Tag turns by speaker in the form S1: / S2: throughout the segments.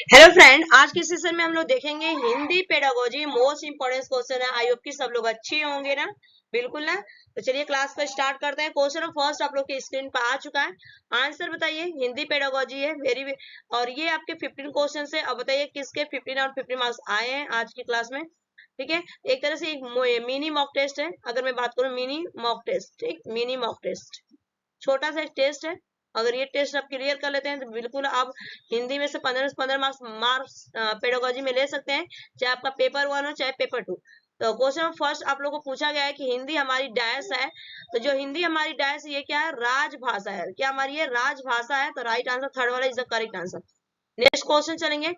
S1: Hello friend, आज के session में हम लोग देखेंगे Hindi pedagogy most important question है। आई होप कि सब लोग अच्छे होंगे ना। बिल्कुल ना। तो चलिए क्लास को स्टार्ट करते हैं। क्वेश्चन फर्स्ट आप लोग की स्क्रीन पर आ चुका है। आंसर बताइए। हिंदी पेडागोजी है वेरी और ये आपके 15 क्वेश्चन है। अब बताइए किसके 15 और 50 मार्क्स आए हैं आज की क्लास में। ठीक है, एक तरह से एक मिनी मॉक टेस्ट है। अगर मैं बात करूं मिनी मॉक टेस्ट, ठीक, मिनी मॉक टेस्ट छोटा सा एक टेस्ट है। अगर ये टेस्ट आप क्लियर कर लेते हैं तो बिल्कुल आप हिंदी में से 15 मार्क्स पेडागोजी में ले सकते हैं, चाहे आपका पेपर 1 हो चाहे पेपर 2। तो क्वेश्चन फर्स्ट आप लोगों को पूछा गया है कि हिंदी हमारी डैश है। तो जो हिंदी हमारी डैश ये क्या है? राजभाषा है। क्या हमारी ये राजभाषा है? तो राइट आंसर थर्ड वाला is the correct answer. Next question चलेंगे।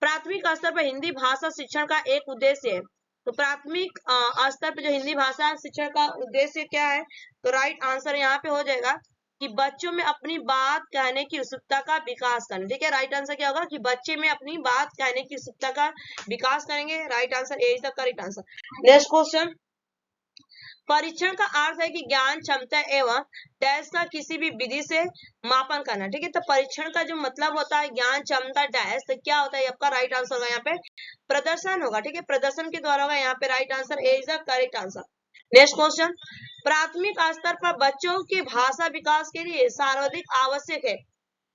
S1: प्राथमिक स्तर पर हिंदी भाषा शिक्षण का एक उद्देश्य है। तो प्राथमिक स्तर पर जो हिंदी भाषा शिक्षण का उद्देश्य क्या है? तो राइट आंसर यहाँ पे हो जाएगा कि बच्चों में अपनी बात कहने की उत्सुकता का विकास करना। ठीक है, राइट आंसर क्या होगा कि बच्चे में अपनी बात कहने की उत्सुकता का विकास करेंगे। Right answer A is the correct answer. Next question. परीक्षण का अर्थ है कि ज्ञान क्षमता एवं डैश का किसी भी विधि से मापन करना। ठीक है, तो परीक्षण का जो मतलब होता है ज्ञान क्षमता डैश, तो क्या होता है आपका राइट आंसर होगा यहाँ पे प्रदर्शन होगा। ठीक है, प्रदर्शन के द्वारा होगा यहाँ पे। Right answer A is the correct answer. Next question. प्राथमिक स्तर पर बच्चों के भाषा विकास के लिए सर्वाधिक आवश्यक है।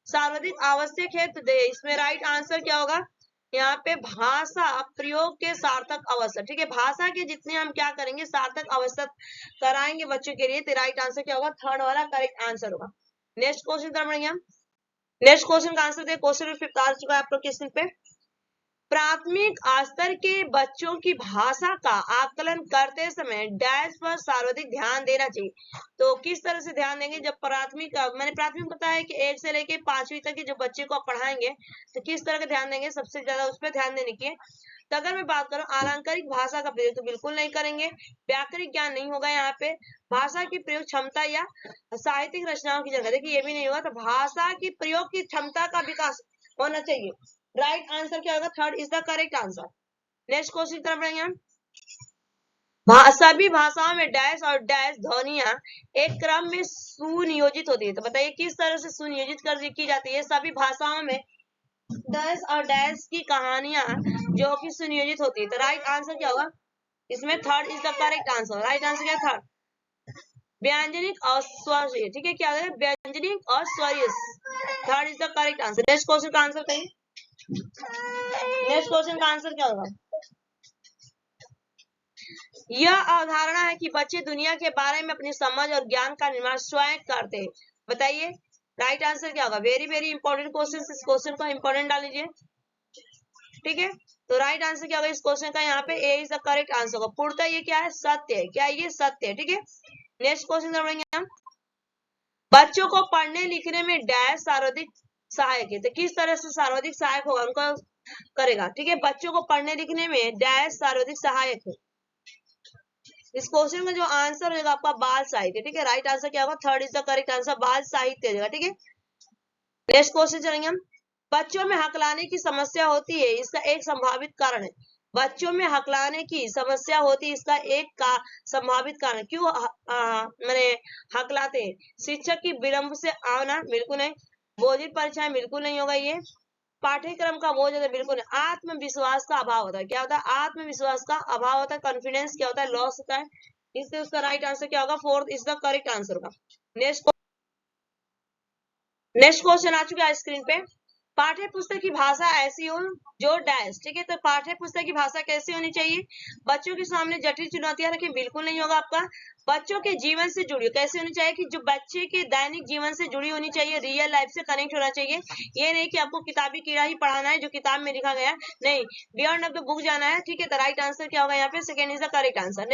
S1: सर्वाधिक आवश्यक है तो इसमें राइट आंसर क्या होगा? यहाँ पे भाषा प्रयोग के सार्थक अवसर। ठीक है, भाषा के जितने हम क्या करेंगे सार्थक अवसर कराएंगे बच्चों के लिए, तो राइट आंसर क्या होगा? थर्ड वाला करेक्ट आंसर होगा। नेक्स्ट क्वेश्चन तरफ बढ़ेंगे हम। नेक्स्ट क्वेश्चन का आंसर देखिए, क्वेश्चन फिफ्थ आ चुका है आप लोग के स्क्रीन पे। प्राथमिक स्तर के बच्चों की भाषा का आकलन करते समय डैश पर सर्वाधिक ध्यान देना चाहिए। तो किस तरह से ध्यान देंगे? जब प्राथमिक, मैंने प्राथमिक पता है कि 1 से लेके 5वीं तक के जो बच्चे को आप पढ़ाएंगे तो किस तरह का ध्यान देंगे? सबसे ज्यादा उस पर ध्यान देने की है। तो अगर मैं बात करूं अलंकारिक भाषा का प्रयोग तो बिल्कुल नहीं करेंगे। व्याकरणिक ज्ञान नहीं होगा यहाँ पे। भाषा की प्रयोग क्षमता या साहित्यिक रचनाओं की जगह देखिए ये भी नहीं होगा। तो भाषा की प्रयोग की क्षमता का विकास होना चाहिए। राइट आंसर क्या होगा? Third is the correct answer. Next question की तरफ बढ़ेंगे हम। सभी भाषाओं में डैश और डैश ध्वनियां एक क्रम में सुनियोजित होती है। तो बताइए किस तरह से सुनियोजित कर की जाती है? सभी भाषाओं में डैश और डैश की कहानियां जो कि सुनियोजित होती है। तो राइट आंसर क्या होगा इसमें? Third is the correct answer. Right answer क्या? थर्ड। व्यंजनिक और स्वरीय। ठीक है, क्या है? व्यंजनिक और स्वरीय। Third is the correct answer. Next question का आंसर कहिए। नेक्स्ट क्वेश्चन का आंसर क्या होगा? यह अवधारणा है कि बच्चे दुनिया के बारे में अपनी समझ और ज्ञान का निर्माण स्वयं करते हैं। बताइए राइट आंसर क्या होगा? Very very important question. इस क्वेश्चन को इंपॉर्टेंट डाल लीजिए। ठीक है, तो राइट आंसर क्या होगा इस क्वेश्चन का? यहाँ पे ए इज द करेक्ट आंसर होगा। पूर्णतः ये क्या है? सत्य है। क्या ये सत्य है? ठीक है, नेक्स्ट क्वेश्चन बढ़ेंगे हम। बच्चों को पढ़ने लिखने में डैश सर्वाधिक सहायक है। तो किस तरह से सर्वाधिक सहायक होगा उनको करेगा? ठीक है, बच्चों को पढ़ने लिखने में डैश सर्वाधिक सहायक है। इस क्वेश्चन का जो आंसर होगा आपका बाल साहित्य। ठीक है, राइट आंसर क्या होगा? Third is the correct answer, बाल साहित्य हो जाएगा। ठीक है, नेक्स्ट क्वेश्चन चलेंगे हम। बच्चों में हकलाने की समस्या होती है, इसका एक संभावित कारण है। बच्चों में हकलाने की समस्या होती है, इसका एक का संभावित कारण क्यों मैंने हकलाते हैं? शिक्षक की विलंब से आना बिल्कुल नहीं। बोधित परीक्षाएं बिल्कुल नहीं होगा ये। पाठ्यक्रम का बोझ होता है बिल्कुल नहीं। आत्मविश्वास का अभाव होता है। क्या होता है? आत्मविश्वास का अभाव होता है। कॉन्फिडेंस क्या होता है? लॉस होता है। इससे उसका राइट आंसर क्या होगा? Fourth is the correct answer होगा। नेक्स्ट क्वेश्चन आ चुका है स्क्रीन पे। पाठ्य पुस्तक की भाषा ऐसी हो जो डैश। ठीक है, तो पाठ्य पुस्तक की भाषा कैसी होनी चाहिए? बच्चों के सामने जटिल चुनौतियां रखें बिल्कुल नहीं होगा आपका। बच्चों के जीवन से जुड़ी कैसे होनी चाहिए? कि जो बच्चे के दैनिक जीवन से जुड़ी होनी चाहिए, रियल लाइफ से कनेक्ट होना चाहिए। ये नहीं कि आपको किताबी कीड़ा ही पढ़ाना है जो किताब में लिखा गया, नहीं, बियॉन्ड ऑफ द बुक जाना है। ठीक है, तो राइट आंसर क्या होगा यहाँ पे? Second is the correct answer.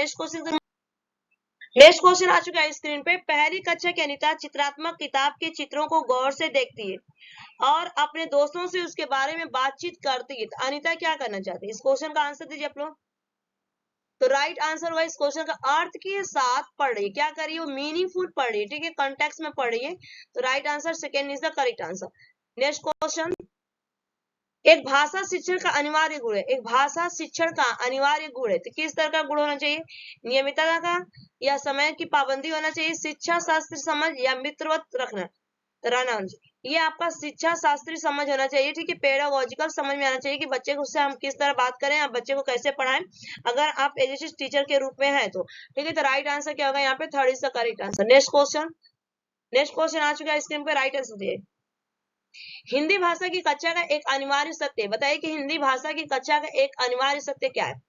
S1: Next question आ चुका है स्क्रीन पे। पहली कक्षा की अनिता चित्रात्मक किताब के चित्रों को गौर से देखती है और अपने दोस्तों से उसके बारे में बातचीत करती है। तो अनिता क्या करना चाहती है? इस क्वेश्चन का आंसर दीजिए आप लोग। तो राइट आंसर हुआ इस क्वेश्चन का अर्थ के साथ पढ़ रही है। क्या कर रही है? वो मीनिंगफुल पढ़ रही है। ठीक है, कॉन्टेक्स्ट में पढ़ रही है। तो right answer second is the correct answer. Next question. एक भाषा शिक्षण का अनिवार्य गुण है। एक भाषा शिक्षण का अनिवार्य गुण है, तो किस तरह का गुण होना चाहिए? नियमितता का या समय की पाबंदी होना चाहिए, शिक्षा शास्त्र समझ या मित्रवत रखना? तो राना आंसर ये आपका शिक्षा शास्त्री समझ होना चाहिए, ठीक है, पेडागोजिकल समझ में आना चाहिए कि बच्चे को उससे हम किस तरह बात करें, आप बच्चे को कैसे पढ़ाएं, अगर आप एजुकेशन टीचर के रूप में है तो, ठीक है। तो राइट आंसर क्या होगा यहाँ पे, third is the correct answer. Next question आ चुका है स्क्रीन पे, राइट आंसर दिए। हिंदी भाषा की कक्षा का एक अनिवार्य सत्य, बताइए कि हिंदी भाषा की कक्षा का एक अनिवार्य सत्य क्या है।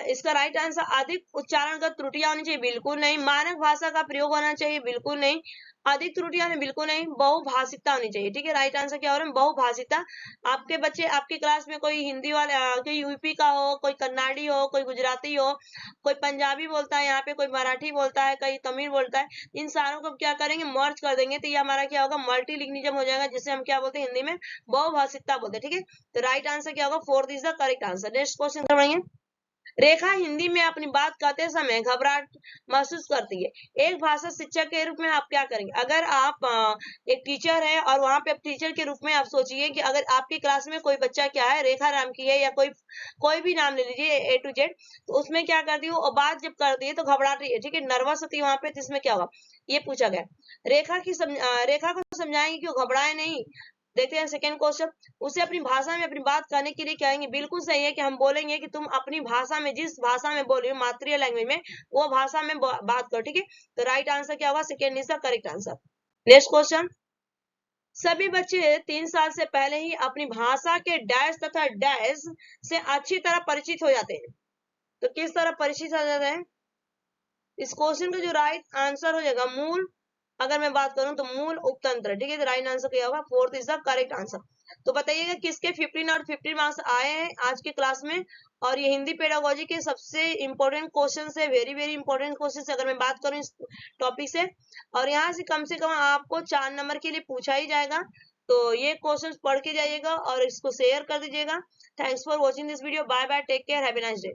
S1: इसका राइट आंसर, अधिक उच्चारणगत त्रुटियां होनी चाहिए, बिल्कुल नहीं। मानक भाषा का प्रयोग होना चाहिए, बिल्कुल नहीं। अधिक त्रुटियां होनी, बिल्कुल नहीं। बहुभाषिकता होनी चाहिए, ठीक है। राइट आंसर क्या हो रहा है, बहुभाषिकता। आपके बच्चे, आपकी क्लास में कोई हिंदी वाले, कोई यूपी का हो, कोई कन्नाडी हो, कोई गुजराती हो, कोई पंजाबी बोलता है, यहाँ पे कोई मराठी बोलता है, कोई तमिल बोलता है, इन सारों को क्या करेंगे, मर्ज कर देंगे, तो ये हमारा क्या होगा, मल्टीलिंगुइज्म हो जाएगा, जिसे हम क्या बोलते हैं हिंदी में, बहुभाषिकता बोलते हैं, ठीक है। तो राइट आंसर क्या होगा, fourth is the correct answer. Next question करवाइए। रेखा हिंदी में अपनी बात कहते समय घबराहट महसूस करती है, एक भाषा शिक्षक के रूप में आप क्या करेंगे। अगर आप एक टीचर है और वहां पे टीचर के रूप में आप सोचिए कि अगर आपकी क्लास में कोई बच्चा क्या है, रेखा नाम की है, या कोई कोई भी नाम ले लीजिए A to Z, तो उसमें क्या करती है, और बात जब करती है तो घबराती है, ठीक है, नर्वस होती है वहां पे, तो इसमें क्या होगा, ये पूछा गया। रेखा को समझाएंगे कि वो घबराए नहीं। देखते हैं सेकेंड क्वेश्चन। उसे अपनी भाषा में अपनी बात करने के लिए कहेंगे, बिल्कुल सही है कि हम बोलेंगे कि तुम अपनी भाषा में, जिस भाषा में बोल रही हो, मातृ लैंग्वेज में, वो भाषा में बात करो, ठीक है। तो राइट आंसर क्या होगा, second is the correct answer. Next question. सभी बच्चे 3 साल से पहले ही अपनी भाषा के डैश तथा डैश से अच्छी तरह परिचित हो जाते हैं। तो किस तरह परिचित हो जाते हैं, इस क्वेश्चन का जो राइट आंसर हो जाएगा, मूल, अगर मैं बात करूं तो मूल उपतंत्र, ठीक है। तो राइट आंसर क्या होगा, fourth is the correct answer. तो बताइएगा किसके 15 और 50 मार्क्स आए हैं आज की क्लास में। और ये हिंदी पेडागोजी के सबसे इंपॉर्टेंट क्वेश्चन है, वेरी वेरी इंपॉर्टेंट क्वेश्चन अगर मैं बात करूं इस टॉपिक से। और यहाँ से कम आपको 4 नंबर के लिए पूछा ही जाएगा। तो ये क्वेश्चन पढ़ के जाइएगा और इसको शेयर कर दीजिएगा। Thanks for watching this video. Bye bye, take care, have a nice day.